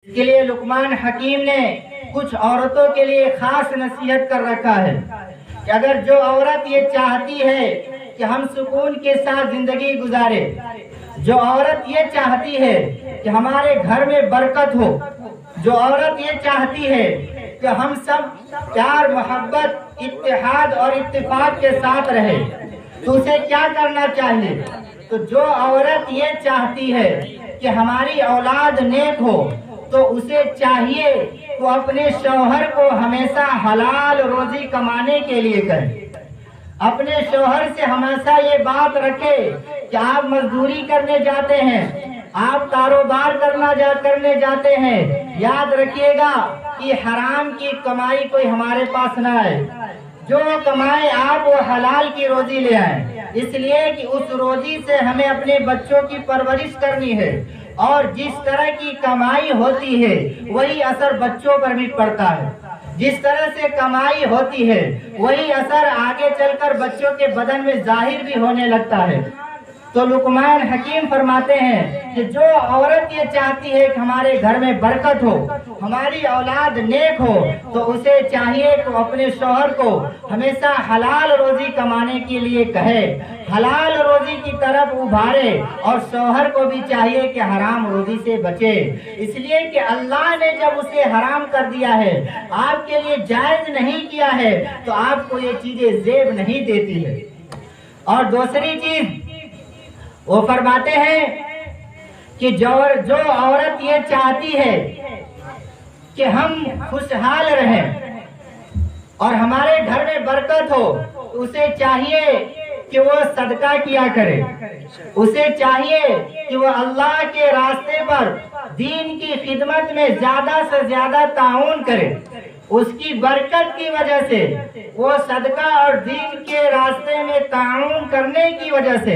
اس کے لیے لقمان حکیم نے کچھ عورتوں کے لیے خاص نصیحت کر رکھا ہے کہ اگر جو عورت یہ چاہتی ہے کہ ہم سکون کے ساتھ زندگی گزارے، جو عورت یہ چاہتی ہے کہ ہمارے گھر میں برکت ہو، جو عورت یہ چاہتی ہے کہ ہم سب پیار، محبت، اتحاد اور اتفاق کے ساتھ رہے، تو اسے کیا کرنا چاہیے؟ تو جو عورت یہ چاہتی ہے کہ ہماری اولاد نیک ہو، تو اسے چاہیے کہ وہ اپنے شوہر کو ہمیشہ حلال روزی کمانے کے لیے کہے، اپنے شوہر سے ہمیشہ یہ بات رکھے کہ آپ مزدوری کرنے جاتے ہیں، آپ کاروبار کرنے جاتے ہیں، یاد رکھیے گا کہ حرام کی کمائی کوئی ہمارے پاس نہ آئے، جو کمائے آپ وہ حلال کی روزی لے آئیں، اس لیے کہ اس روزی سے ہمیں اپنے بچوں کی پرورش کرنی ہے، اور جس طرح کی کمائی ہوتی ہے وہی اثر بچوں پر بھی پڑتا ہے، جس طرح سے کمائی ہوتی ہے وہی اثر آگے چل کر بچوں کے بدن میں ظاہر بھی ہونے لگتا ہے۔ تو لقمان حکیم فرماتے ہیں کہ جو عورت یہ چاہتی ہے کہ ہمارے گھر میں برکت ہو، ہماری اولاد نیک ہو، تو اسے چاہیے کہ اپنے شوہر کو ہمیشہ حلال روزی کمانے کے لیے کہے، حلال روزی کی طرف ابھارے، اور شوہر کو بھی چاہیے کہ حرام روزی سے بچے، اس لیے کہ اللہ نے جب اسے حرام کر دیا ہے، آپ کے لیے جائز نہیں کیا ہے، تو آپ کو یہ چیزیں زیب نہیں دیتی ہے۔ اور دوسری چیز وہ فرماتے ہیں کہ جو عورت یہ چاہتی ہے کہ ہم خوشحال رہیں اور ہمارے گھر میں برکت ہو، اسے چاہیے کہ وہ صدقہ کیا کرے، اسے چاہیے کہ وہ اللہ کے راستے پر دین کی خدمت میں زیادہ سے زیادہ تعاون کرے، اس کی برکت کی وجہ سے، وہ صدقہ اور دین کے راستے میں تعاون کرنے کی وجہ سے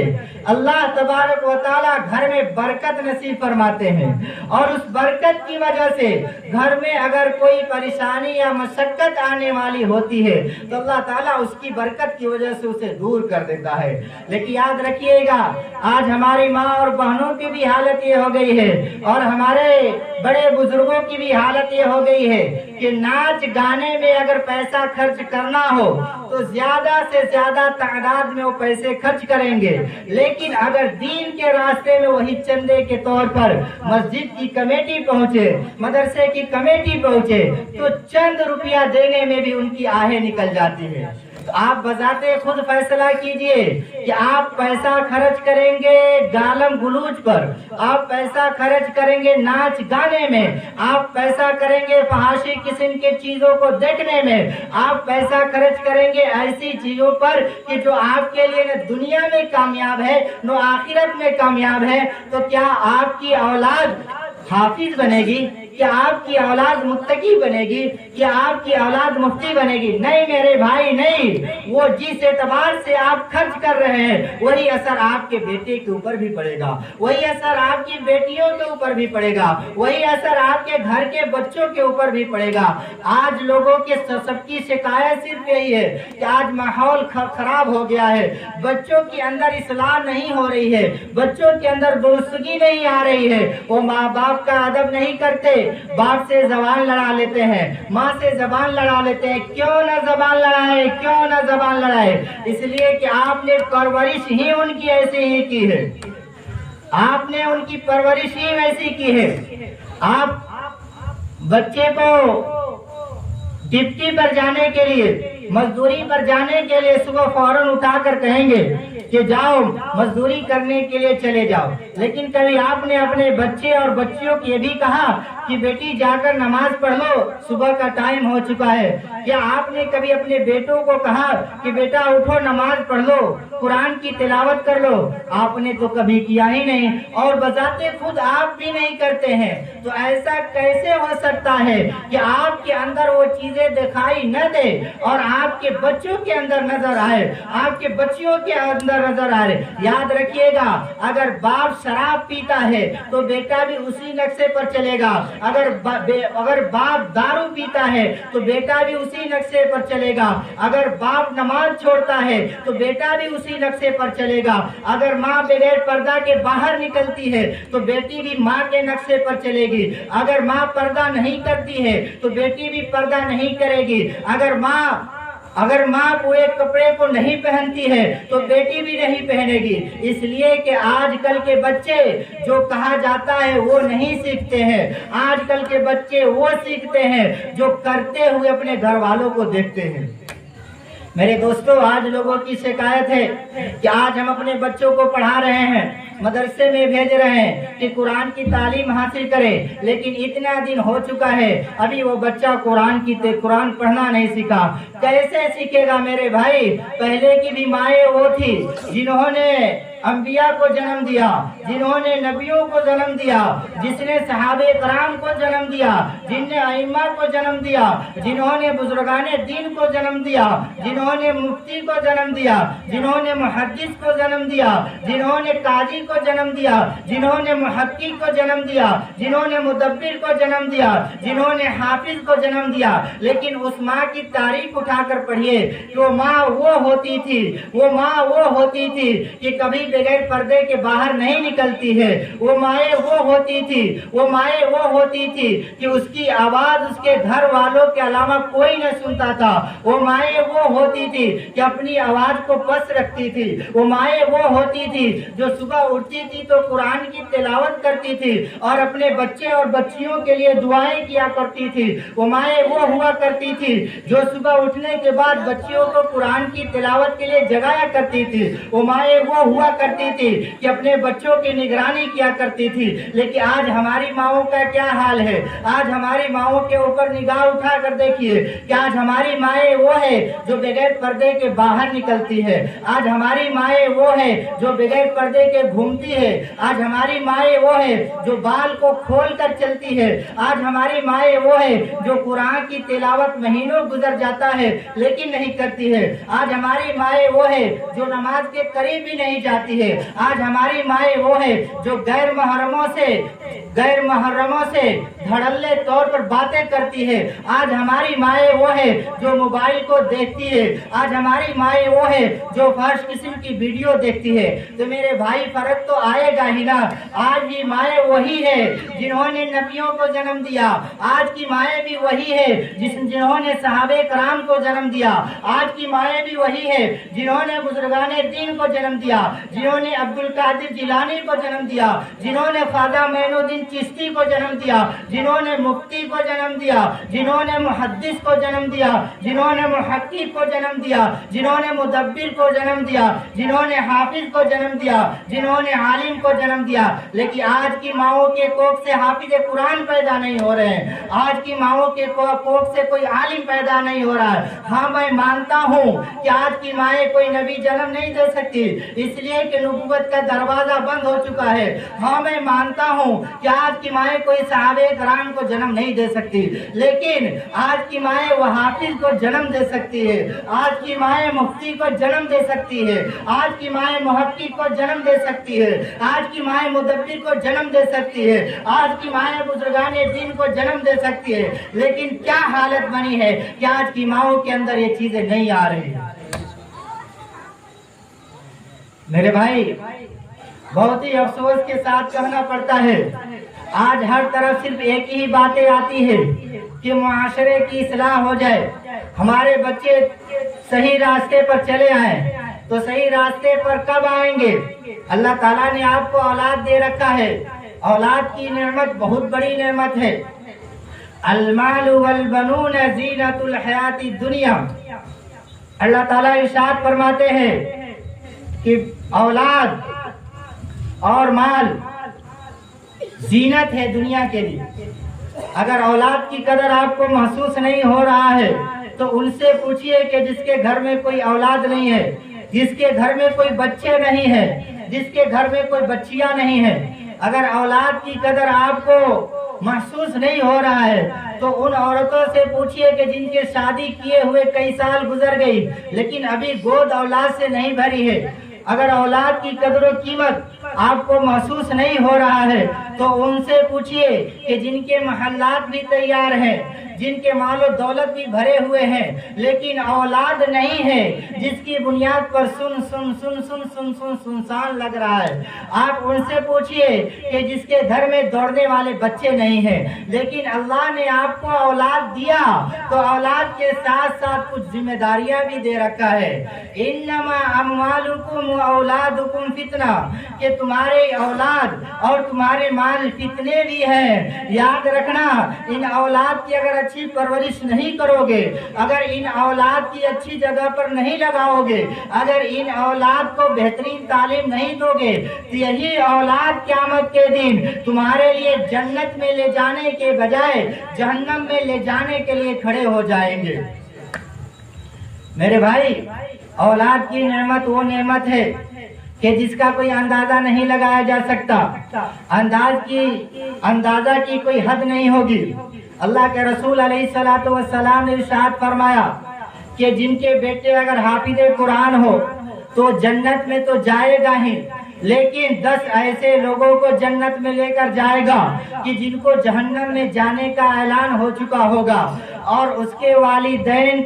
اللہ تبارک و تعالی گھر میں برکت نصیب فرماتے ہیں، اور اس برکت کی وجہ سے گھر میں اگر کوئی پریشانی یا مشقت آنے والی ہوتی ہے تو اللہ تعالیٰ اس کی برکت کی وجہ سے اسے دور کر دیتا ہے۔ لیکن یاد رکھیے گا، آج ہماری ماں اور بہنوں کی بھی حالت یہ ہو گئی ہے، اور ہمارے بڑے بزرگوں کی بھی حالت یہ ہو گئی ہے کہ ناچ گانے میں اگر پیسہ خرچ کرنا ہو تو زیادہ سے زیادہ تعداد میں وہ پیسے خرچ کریں گے، لیکن اگر دین کے راستے میں وہی چندے کے طور پر مسجد کی کمیٹی پہنچے، مدرسے کی کمیٹی پہنچے، تو چند روپیہ دینے میں بھی ان کی آہیں نکل جاتی ہے۔ تو آپ بذات خود فیصلہ کیجئے کہ آپ پیسہ خرچ کریں گے گالم گلوچ پر، آپ پیسہ خرچ کریں گے ناچ گانے میں، آپ پیسہ کریں گے فحاشی قسم کے چیزوں کو دیکھنے میں، آپ پیسہ خرچ کریں گے ایسی چیزوں پر کہ جو آپ کے لیے نہ دنیا میں کامیاب ہے نہ آخرت میں کامیاب ہے، تو کیا آپ کی اولاد حافظ بنے گی؟ کیا آپ کی اولاد متقی بنے گی؟ کیا آپ کی اولاد مفتی بنے گی؟ نہیں میرے بھائی، نہیں۔ وہ جس اعتبار سے آپ خرچ کر رہے ہیں وہی اثر آپ کے بیٹے کے اوپر بھی پڑے گا، وہی اثر آپ کی بیٹیوں کے اوپر بھی پڑے گا، وہی اثر آپ کے گھر کے بچوں کے اوپر بھی پڑے گا۔ آج لوگوں کے سب کی شکایت صرف یہی ہے کہ آج ماحول خراب ہو گیا ہے، بچوں کے اندر اصلاح نہیں ہو رہی ہے، بچوں کے اندر درستگی نہیں آ رہی ہے، وہ ماں باپ کا ادب نہیں کرتے، باپ سے زبان لڑا لیتے ہیں، ماں سے زبان لڑا لیتے ہیں۔ کیوں نہ زبان لڑائے، کیوں نہ زبان لڑائے؟ اس لیے کہ آپ نے پرورش ہی ان کی ایسی ہی کی ہے، آپ نے ان کی پرورش ہی ویسی کی ہے۔ آپ بچے کو ڈپٹی پر جانے کے لیے، مزدوری پر جانے کے لیے صبح فوراً اٹھا کر کہیں گے کہ جاؤ مزدوری کرنے کے لیے چلے جاؤ، لیکن کبھی آپ نے اپنے بچے اور بچیوں کو یہ بھی کہا کہ بیٹی جا کر نماز پڑھ لو، صبح کا ٹائم ہو چکا ہے؟ کیا آپ نے کبھی اپنے بیٹوں کو کہا کہ بیٹا اٹھو نماز پڑھ لو، قرآن کی تلاوت کر لو؟ آپ نے تو کبھی کیا ہی نہیں، اور بذات خود آپ بھی نہیں کرتے ہیں۔ تو ایسا کیسے ہو سکتا ہے کہ آپ کے اندر وہ چیزیں دکھائی نہ دے اور آپ کے بچوں کے اندر نظر آئے، آپ کے بچیوں کے اندر نظر آئے؟ یاد رکھیے گا، اگر باپ شراب پیتا ہے تو بیٹا بھی اسی نقشے پر چلے گا، اگر باپ دارو پیتا ہے تو بیٹا بھی اسی نقشے پر چلے گا، اگر باپ نماز چھوڑتا ہے تو بیٹا بھی اسی उसी नक्शे पर चलेगा। अगर माँ बगैर पर्दा के बाहर निकलती है तो बेटी भी माँ के नक्शे पर चलेगी। अगर माँ पर्दा नहीं करती है तो बेटी भी पर्दा नहीं करेगी। अगर माँ पूरे कपड़े को नहीं पहनती है तो बेटी भी नहीं पहनेगी। इसलिए कि आजकल के बच्चे जो कहा जाता है वो नहीं सीखते हैं। आजकल के बच्चे वो सीखते हैं जो करते हुए अपने घर वालों को देखते हैं। मेरे दोस्तों, आज लोगों की शिकायत है कि आज हम अपने बच्चों को पढ़ा रहे हैं, मदरसे में भेज रहे हैं कि कुरान की तालीम हासिल करें, लेकिन इतना दिन हो चुका है अभी वो बच्चा कुरान पढ़ना नहीं सीखा। कैसे सीखेगा मेरे भाई? पहले की भी माएँ वो थी जिन्होंने अंबिया को जन्म दिया, जिन्होंने नबियों को जन्म दिया, जिसने सहाबे कराम को जन्म दिया, जिनने अइम्मा को जन्म दिया, जिन्होंने बुजुर्गाने दीन को जन्म दिया, जिन्होंने मुफ्ती को जन्म दिया, जिन्होंने मुहद्दिस को जन्म दिया, जिन्होंने काजी को जन्म दिया, जिन्होंने मुहक्किक को जन्म दिया, जिन्होंने मुदब्बिर को जन्म दिया, जिन्होंने हाफिज को जन्म दिया। लेकिन उस माँ की तारीफ उठाकर पढ़िए कि वो माँ वो होती थी, वो माँ वो होती थी कि कभी बगैर पर्दे के बाहर नहीं निकलती है। वो माएँ वो होती थी, वो माएँ वो होती थी कि उसकी आवाज उसके घर वालों के अलावा कोई न सुनता था। वो माएँ वो होती थी कि अपनी आवाज को पस रखती थी। वो माएँ वो होती थी जो सुबह उठती थी तो कुरान की तिलावत करती थी और अपने बच्चे और बच्चियों के लिए दुआएं किया करती थी। वो माएँ वो हुआ करती थी जो सुबह उठने के बाद बच्चियों को कुरान की तिलावत के लिए जगाया करती थी। वो माएँ वो हुआ करती थी कि अपने बच्चों की निगरानी किया करती थी। लेकिन आज हमारी माओं का क्या हाल है? आज हमारी माओं के ऊपर निगाह उठा कर देखिए कि आज हमारी माएँ वो है जो बगैर पर्दे के बाहर निकलती है। आज हमारी माएँ वो है जो बगैर पर्दे के घूमती है। आज हमारी माएँ वो है जो बाल को खोल कर चलती है। आज हमारी माएँ वो है जो कुरान की तिलावत महीनों गुजर जाता है लेकिन नहीं करती है। आज हमारी माएँ वो है जो नमाज के करीब भी नहीं जाती है। आज हमारी माएँ वो है जो गैर महरमों से धड़ल्ले तौर पर बातें करती है। आज हमारी माएँ वो है जो मोबाइल को देखती है। आज हमारी माएँ वो है जो फर्स्ट किस्म की वीडियो देखती है। तो मेरे भाई फर्क तो आएगा ही ना। आज भी माएँ वही है जिन्होंने नबियों को जन्म दिया। आज की माएँ भी वही है जिन्होंने सहाबे कराम को जन्म दिया। आज की माएँ भी वही है जिन्होंने बुजुर्गाने दीन को जन्म दिया, जिन्होंने अब्दुल कादिर जिलानी को जन्म दिया, जिन्होंने ख्वाजा मोइनुद्दीन चिश्ती को जन्म दिया, जिन्होंने मुफ्ती को जन्म दिया, जिन्होंने मुहद्दिस को जन्म दिया, जिन्होंने मुहक्किक को जन्म दिया, जिन्होंने मुदब्बिर को जन्म दिया, जिन्होंने हाफिज को जन्म दिया, जिन्होंने आलिम को जन्म दिया। लेकिन आज की माओं के कोख से हाफिज कुरान पैदा नहीं हो रहे हैं। आज की माओं के कोख से कोई आलिम पैदा नहीं हो रहा है। हाँ, मैं मानता हूँ कि आज की माएँ कोई नबी जन्म नहीं दे सकती, इसलिए कि नबूवत का दरवाजा बंद हो चुका है। हाँ, मैं मानता हूँ कि आज की माएँ कोई सहाबे कराम को जन्म नहीं दे सकती, लेकिन आज की माएँ वो हाफिज को जन्म दे सकती है। आज की माएँ मुफ्ती को जन्म दे सकती है। आज की माएँ मुहक्किक को जन्म दे सकती है। आज की माएँ मुदब्बिर को जन्म दे सकती है। आज की माएँ बुजुर्गाने दीन को जन्म दे सकती है। लेकिन क्या हालत बनी है कि आज की माओं के अंदर ये चीजें नहीं आ रही। मेरे भाई, बहुत ही अफसोस के साथ कहना पड़ता है, आज हर तरफ सिर्फ एक ही बातें आती है कि मुआशरे की इस्लाह हो जाए, हमारे बच्चे सही रास्ते पर चले आए। तो सही रास्ते पर कब आएंगे? अल्लाह ताला ने आपको औलाद दे रखा है। औलाद की नेमत बहुत बड़ी नेमत है। अलमालु वल बनून ज़ीनतुल हयाती दुनिया। अल्लाह ताला इरशाद फरमाते हैं कि औलाद और माल जीनत है दुनिया के लिए। अगर औलाद की कदर आपको महसूस नहीं हो रहा है तो उनसे पूछिए कि जिसके घर में कोई औलाद नहीं है, जिसके घर में कोई बच्चे नहीं है, जिसके घर में कोई बच्चियां नहीं है, अगर औलाद की कदर आपको महसूस नहीं हो रहा है तो उन औरतों से पूछिए कि जिनके शादी किए हुए कई साल गुजर गई लेकिन अभी गोद औलाद से नहीं भरी है। अगर औलाद की कदर व कीमत आपको महसूस नहीं हो रहा है तो उनसे पूछिए कि जिनके महल्लात भी तैयार हैं, जिनके मालो दौलत भी भरे हुए हैं, लेकिन औलाद नहीं है, जिसकी बुनियाद पर सुनसान लग रहा है। आप उनसे पूछिए कि जिसके घर में दौड़ने वाले बच्चे नहीं हैं, लेकिन अल्लाह ने आपको औलाद दिया तो औलाद के साथ साथ कुछ जिम्मेदारियां भी दे रखा है। इन्नमा अम्वालुकुम व औलादुकुम फितना, कि तुम्हारे औलाद और तुम्हारे माल फितने भी हैं। याद रखना, इन औलाद की अगर अच्छी परवरिश नहीं करोगे, अगर इन औलाद की अच्छी जगह पर नहीं लगाओगे, अगर इन औलाद को बेहतरीन तालीम नहीं दोगे, तो यही औलाद क़यामत के दिन तुम्हारे लिए जन्नत में ले जाने के बजाय जहन्नम में ले जाने के लिए खड़े हो जाएंगे। मेरे भाई, औलाद की नेमत वो नेमत है कि जिसका कोई अंदाजा नहीं लगाया जा सकता, अंदाजा की कोई हद नहीं होगी। अल्लाह के रसूल अलैहिस्सलातु वस्सलाम ने इरशाद फरमाया कि जिनके बेटे अगर हाफिज़े कुरान हो तो जन्नत में तो जाएगा ही, लेकिन 10 ऐसे लोगों को जन्नत में लेकर जाएगा कि जिनको जहन्नम में जाने का ऐलान हो चुका होगा, और उसके वालिदैन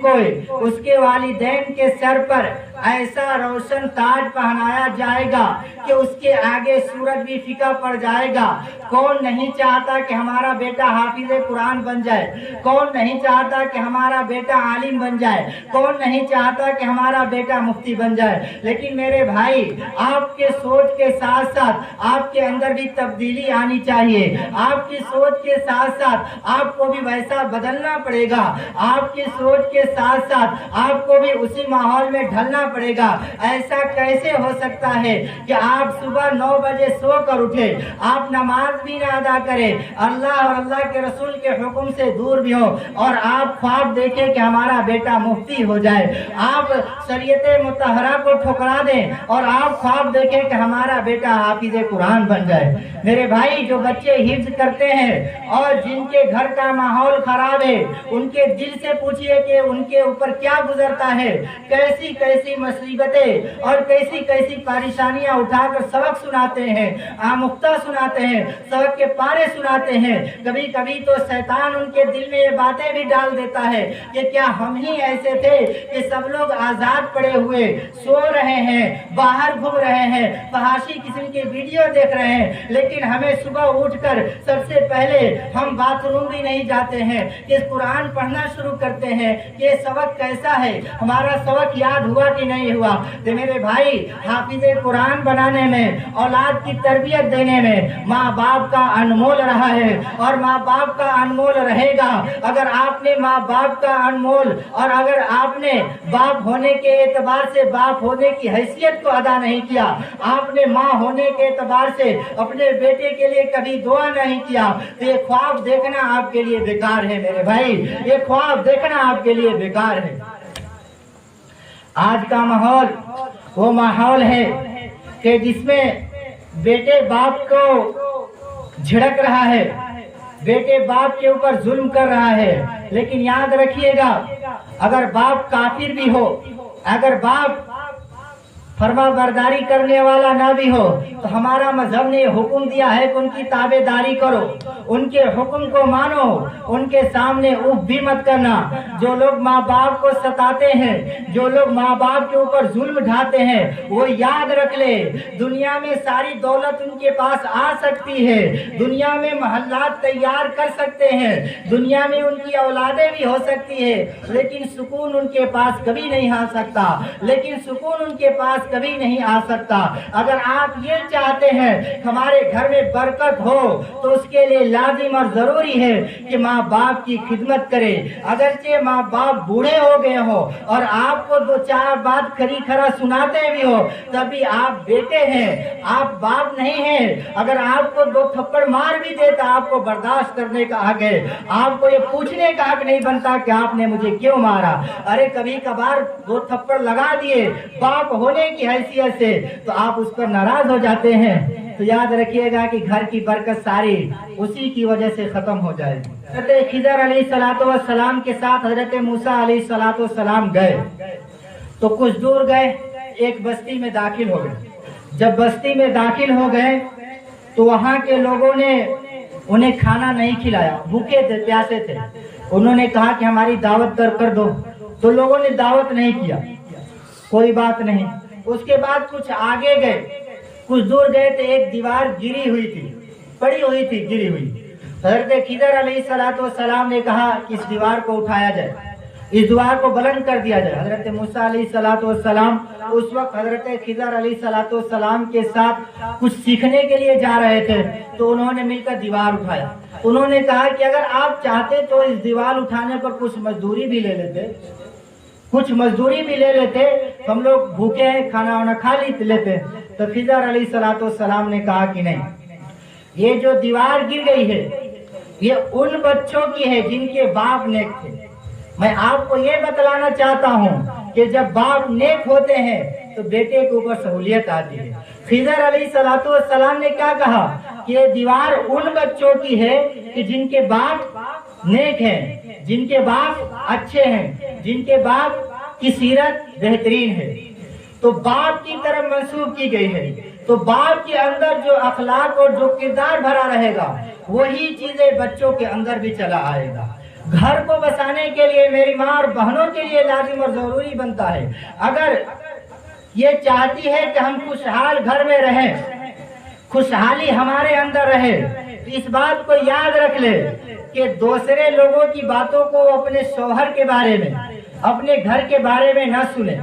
के सर पर ऐसा रोशन ताज पहनाया जाएगा कि उसके आगे सूरज भी फीका पड़ जाएगा। कौन नहीं चाहता कि हमारा बेटा हाफिज़े कुरान बन जाए? कौन नहीं चाहता कि हमारा बेटा आलिम बन जाए? कौन नहीं चाहता कि हमारा बेटा मुफ्ती बन जाए? लेकिन मेरे भाई, आपके सोच के साथ साथ आपके अंदर भी तब्दीली आनी चाहिए। आपकी सोच के साथ साथ आपको भी वैसा बदलना पड़ेगा। आपकी सोच के साथ साथ आपको भी उसी माहौल में ढलना पड़ेगा। ऐसा कैसे हो सकता है कि आप सुबह 9 बजे सो कर उठे, आप नमाज भी ना अदा करें, अल्लाह और अल्लाह के रसूल के हुक्म से दूर भी हो, और आप ख्वाब देखें कि हमारा बेटा मुफ्ती हो जाए। आप शरीयत मुतहरा को ठुकरा दें और आप ख्वाब देखें कि हमारा बेटा हाफिज़े कुरान बन जाए। मेरे भाई, जो बच्चे हिफ्ज करते हैं और जिनके घर का माहौल खराब है, उनके दिल से पूछिए कि उनके ऊपर क्या गुजरता है, कैसी कैसी मुसीबतें और कैसी कैसी परेशानियां उठाकर सबक सुनाते हैं, आमुख्ता सुनाते हैं, सबक के पारे सुनाते हैं। कभी कभी तो शैतान उनके दिल में ये बातें भी डाल देता है कि क्या हम ही ऐसे थे कि सब लोग आजाद पड़े हुए सो रहे हैं, बाहर घूम रहे हैं, फहाशी किस्म की वीडियो देख रहे हैं, लेकिन हमें सुबह उठकर सबसे पहले हम बाथरूम भी नहीं जाते हैं कि कुरान पढ़ना शुरू करते हैं कि सबक कैसा है, हमारा सबक याद हुआ कि नहीं हुआ। तो मेरे भाई, हाफिज़े कुरान बनाने में, औलाद की तरबियत देने में माँ बाप का अनमोल रहा है और माँ बाप का अनमोल रहेगा। अगर आपने माँ बाप का अनमोल और अगर आपने बाप होने के एतबार से बाप होने की हैसियत को अदा नहीं किया, आपने माँ होने के एतबार से अपने बेटे के लिए कभी दुआ नहीं किया, तो ये ख्वाब देखना आपके लिए बेकार है। मेरे भाई, ये ख्वाब देखना आपके लिए बेकार है। आज का माहौल वो माहौल है कि जिसमें बेटे बाप को झिड़क रहा है, बेटे बाप के ऊपर जुल्म कर रहा है। लेकिन याद रखिएगा, अगर बाप काफिर भी हो, अगर बाप फरमा बरदारी करने वाला ना भी हो, तो हमारा मजहब ने हुक्म दिया है कि उनकी ताबेदारी करो, उनके हुक्म को मानो, उनके सामने उफ भी मत करना। जो लोग माँ बाप को सताते हैं, जो लोग माँ बाप के ऊपर जुल्म ढाते हैं, वो याद रख ले, दुनिया में सारी दौलत उनके पास आ सकती है, दुनिया में महल्लात तैयार कर सकते हैं, दुनिया में उनकी औलादें भी हो सकती है, लेकिन सुकून उनके पास कभी नहीं आ सकता, लेकिन सुकून उनके पास कभी नहीं आ सकता। अगर आप ये चाहते हैं हमारे घर में बरकत हो, तो उसके लिए लाजिम और जरूरी है कि माँ बाप की खिदमत करें। अगरचे माँ बाप बूढ़े हो गए हो और आपको 2-4 बात खरी खरा सुनाते भी हो, तभी आप बेटे हैं, आप बाप नहीं हैं। अगर आपको 2 थप्पड़ मार भी देता, आपको बर्दाश्त करने का हक है, आपको ये पूछने का हक नहीं बनता कि आपने मुझे क्यों मारा। अरे कभी कभार 2 थप्पड़ लगा दिए बाप होने की हैसियत से, तो आप उस पर नाराज हो जाते हैं, तो याद रखिएगा कि घर की बरकत सारी उसी की वजह से खत्म हो जाएगी। हज़रत खिज़र अलैहिस्सलाम के साथ हज़रत मूसा अलैहिस्सलाम गए, तो कुछ दूर गए, एक बस्ती में दाखिल हो गए। जब बस्ती में दाखिल हो गए تو वहाँ के लोगों ने उन्हें खाना नहीं खिलाया, भूखे थे, प्यासे थे। उन्होंने कहा कि हमारी दावत कर दो, तो लोगों ने दावत नहीं किया। कोई बात नहीं। उसके बाद कुछ आगे गए, कुछ दूर गए तो एक दीवार गिरी हुई थी, पड़ी हुई थी, गिरी हुई। हजरत खिदर अलैहिस्सलाम ने कहा कि इस दीवार को उठाया जाए, इस दीवार को बुलंद कर दिया जाए। हजरत मूसा अलैहिस्सलाम उस वक्त हजरत खिदर अलैहिस्सलाम के साथ कुछ सीखने के लिए जा रहे थे, तो उन्होंने मिलकर दीवार उठाया। उन्होंने कहा कि अगर आप चाहते तो इस दीवार उठाने पर कुछ मजदूरी भी ले लेते, कुछ मजदूरी भी ले लेते, हम लोग भूखे हैं, खाना वाना खा लेते। तो खिदर अलैहिस्सलाम ने कहा कि नहीं, ये जो दीवार गिर गई है ये उन बच्चों की है जिनके बाप नेक थे। मैं आपको ये बतलाना चाहता हूँ कि जब बाप नेक होते हैं तो बेटे के ऊपर सहूलियत आती है। खिदर अलैहिस्सलाम ने क्या कहा कि ये दीवार उन बच्चों की है कि जिनके बाप नेक हैं, जिनके बाप अच्छे हैं, जिनके बाप की सीरत बेहतरीन है। तो बाप की तरफ मंसूब की गई है। तो बाप के अंदर जो अखलाक और जो किरदार भरा रहेगा वही चीजें बच्चों के अंदर भी चला आएगा। घर को बसाने के लिए मेरी माँ और बहनों के लिए लाजिम और जरूरी बनता है, अगर ये चाहती है कि हम खुशहाल घर में रहें, खुशहाली हमारे अंदर रहे, तो इस बात को याद रख ले कि दूसरे लोगों की बातों को अपने शौहर के बारे में, अपने घर के बारे में न सुने।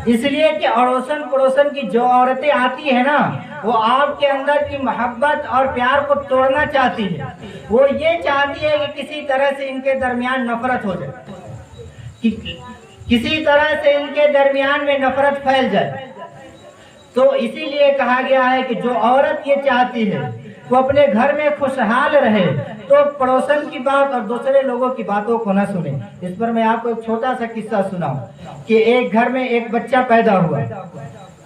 इसलिए कि अड़ोसन पड़ोसन की जो औरतें आती है ना, वो आपके अंदर की मोहब्बत और प्यार को तोड़ना चाहती है। वो ये चाहती है कि किसी तरह से इनके दरमियान नफरत हो जाए, कि किसी तरह से इनके दरमियान में नफरत फैल जाए। तो इसीलिए कहा गया है कि जो औरत ये चाहती है वो अपने घर में खुशहाल रहे, तो पड़ोसन की बात और दूसरे लोगों की बातों को न सुने। इस पर मैं आपको एक छोटा सा किस्सा सुनाऊं कि एक घर में एक बच्चा पैदा हुआ,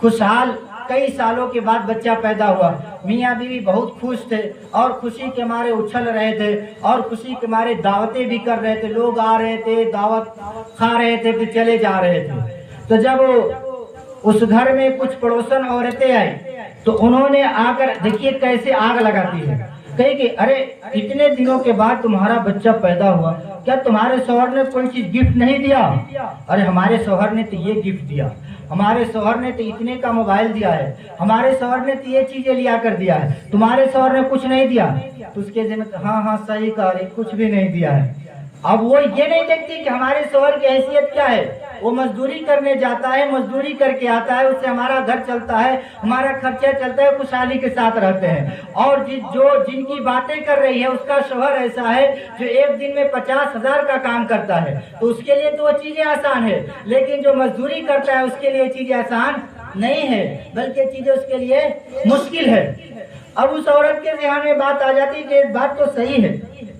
खुशहाल, कई सालों के बाद बच्चा पैदा हुआ। मियाँ बीवी बहुत खुश थे और खुशी के मारे उछल रहे थे और खुशी के मारे दावतें भी कर रहे थे। लोग आ रहे थे, दावत खा रहे थे, फिर चले जा रहे थे। तो जब उस घर में कुछ पड़ोसन औरतें आई तो उन्होंने आकर, देखिए कैसे आग लगाती है, कही कि अरे इतने दिनों के बाद तुम्हारा बच्चा पैदा हुआ, क्या तुम्हारे शौहर ने कोई चीज गिफ्ट नहीं दिया? अरे हमारे शौहर ने तो ये गिफ्ट दिया, हमारे शौहर ने तो इतने का मोबाइल दिया है, हमारे शौहर ने तो ये चीजें लिया कर दिया है, तुम्हारे शौहर ने कुछ नहीं दिया? तो उसके जरिए हाँ सही कह रही, कुछ भी नहीं दिया है। अब वो ये नहीं देखती कि हमारे शौहर की हैसियत क्या है। वो मजदूरी करने जाता है, मजदूरी करके आता है, उससे हमारा घर चलता है, हमारा खर्चा चलता है, खुशहाली के साथ रहते हैं। और जिनकी बातें कर रही है उसका शौहर ऐसा है जो एक दिन में 50,000 का काम करता है, तो उसके लिए तो वो चीजें आसान है। लेकिन जो मजदूरी करता है उसके लिए चीजें आसान नहीं है, बल्कि चीजें उसके लिए मुश्किल है। अब उस औरत के ध्यान में बात आ जाती है कि बात तो सही है,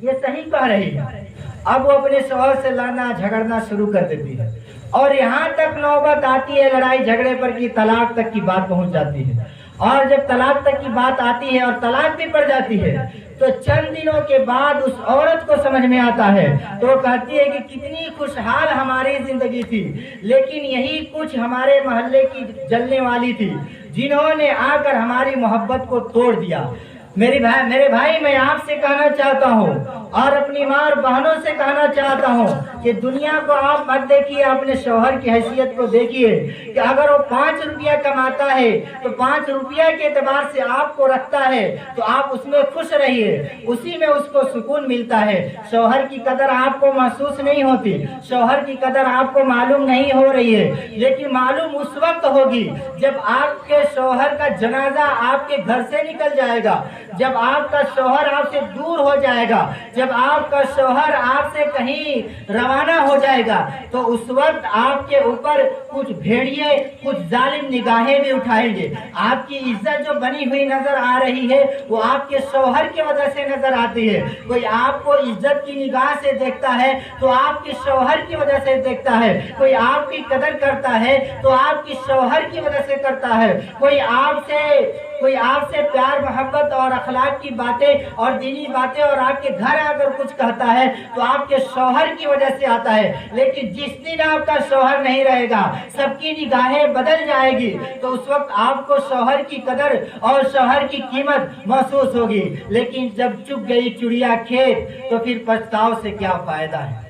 ये सही कह रही है। अब वो अपने शौहर से लड़ना झगड़ना शुरू कर देती है और यहाँ तक नौबत आती है लड़ाई झगड़े पर कि तलाक तक की बात पहुँच जाती है। और जब तलाक तक की बात आती है और तलाक भी पड़ जाती है तो चंद दिनों के बाद उस औरत को समझ में आता है, तो कहती है कि कितनी खुशहाल हमारी जिंदगी थी, लेकिन यही कुछ हमारे मोहल्ले की जलने वाली थी जिन्होंने आकर हमारी मोहब्बत को तोड़ दिया। मेरे भाई मैं आपसे कहना चाहता हूँ और अपनी माँ और बहनों से कहना चाहता हूँ कि दुनिया को आप मत देखिए, अपने शौहर की हैसियत को देखिए कि अगर वो 5 रुपया कमाता है तो 5 रुपया के एतबार से आपको रखता है तो आप उसमें खुश रहिए, उसी में उसको सुकून मिलता है। शौहर की कदर आपको महसूस नहीं होती, शौहर की कदर आपको मालूम नहीं हो रही है, लेकिन मालूम उस वक्त होगी जब आपके शौहर का जनाजा आपके घर से निकल जाएगा, जब आपका शौहर आपसे दूर हो जाएगा, जब आपका शौहर आपसे कहीं रवाना हो जाएगा, तो उस वक्त आपके ऊपर कुछ भेड़िए, कुछ जालिम निगाहें भी उठाएंगे। आपकी इज्जत जो बनी हुई नजर आ रही है वो आपके शौहर की वजह से नजर आती है। कोई आपको इज्जत की निगाह से देखता है तो आपके शौहर की वजह से देखता है, कोई आपकी कदर करता है तो आपकी शौहर की वजह से करता है, कोई आपसे प्यार मोहब्बत और اخلاق کی باتیں اور دینی باتیں اور آپ کے گھر آ کر کچھ کہتا ہے تو آپ کے شوہر کی وجہ سے آتا ہے، لیکن جس دن آپ کا شوہر نہیں رہے گا، سب کی نگاہیں بدل جائے گی، تو اس وقت آپ کو شوہر کی قدر اور شوہر کی قیمت محسوس ہوگی۔ لیکن جب چگ گئی چڑیا کھیت تو پھر پچھتاؤ سے کیا فائدہ ہے۔